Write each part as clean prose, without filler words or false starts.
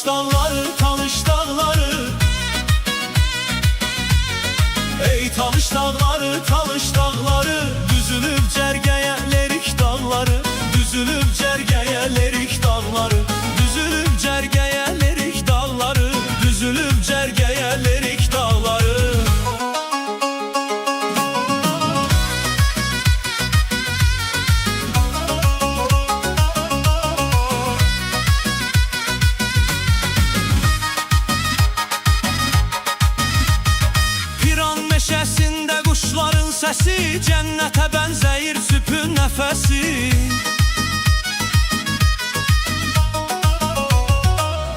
talış dağları, talış dağları. Ey talış dağları, talış dağları. Düzülüp cərgəyə lerik dağları, düzülüp cərgəyə lerik dağları, düzülüp cərgəyə lerik dağları, düzülüp cərgəyə lerik dağları. Piran meşəsində quşların səsi, cənnətə bənzəyir süpün nəfəsi.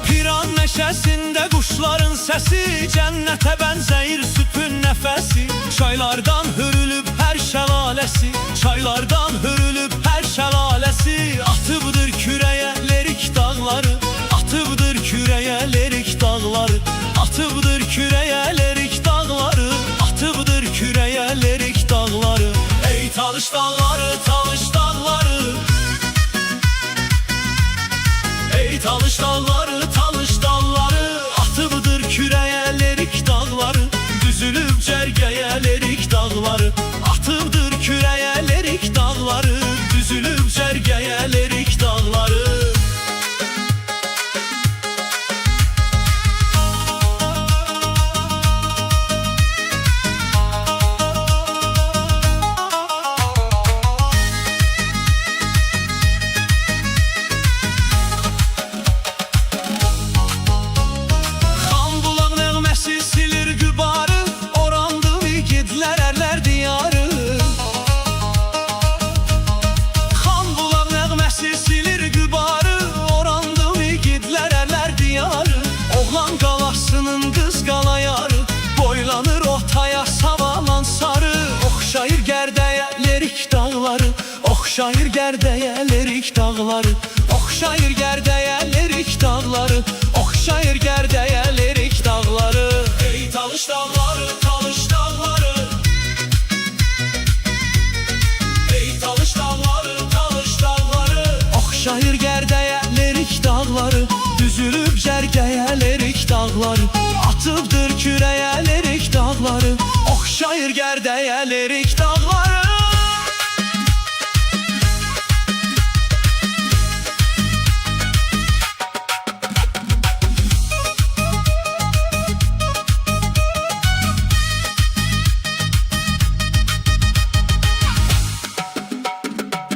Piran meşəsində quşların səsi, cənnətə bənzəyir süpün nəfəsi. Çaylardan hürülüb hər şəlaləsi, çaylardan hürülüb hər şəlaləsi. Atıbdır kürəyə lerik dağları, atıbdır kürəyə lerik dağları, atıbdır kürəyə lerik dağları, atıbdır kürəyə lerik dağları. Ey talış dağları, talış dağları. Ey talış dağları, talış dağları. Atıbdır kürəyə lerik dağları, düzülüb cərgəyə lerik dağları, atıbdır kürəyə lerik dağları, düzülüb cərgəyə lerik dağları. Oxşayır gərdəyə lerik dağları, oxşayır gərdəyə lerik dağları, oxşayır gərdəyə lerik dağları, oxşayır gərdəyə lerik dağları. Ey talış dağları, talış dağları. Ey talış dağları, talış dağları. Oxşayır gərdəyə lerik dağları, düzülüb cərgəyə lerik dağları, atıbdır kürəyə lerik dağları, oxşayır gərdəyə lerik dağları.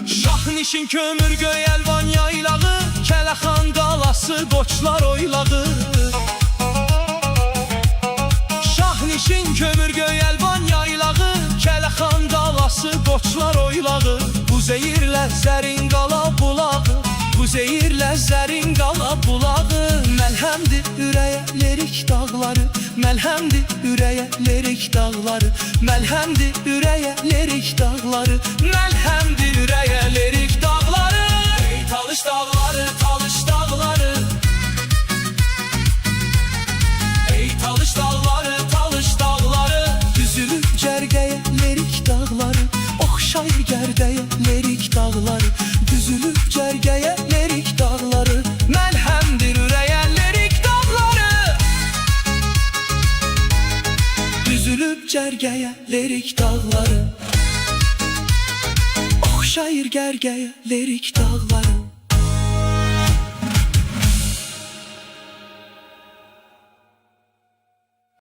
Şahnişin kömür göy əlvan yaylağı, Kələxan qalası qoçlar oylağı. Şahnişin kömür göy əlvan yaylağı, Kələxan qalası qoçlar oylağı. Bu zeyirlə zərin qala bulağı, bu zeyirlə zərin qala bulağı. Məlhəmdir ürəyə lerik dağları, məlhəmdir ürəyə lerik dağları, məlhəmdir ürəyə lerik dağları, məlhəmdir ürəyə lerik dağları. Ey talış dağları, talış dağları. Ey talış dağları, talış dağları. Düzülüb cərgəyə lerik dağları, oxşayır gərdəyə lerik dağları, düzülüb cərgəyə lerik dağları, məlhəmdir ürəyə lerik dağları. Düzülüb cərgəyə lerik dağları, oxşayır gərgəyə lerik dağları.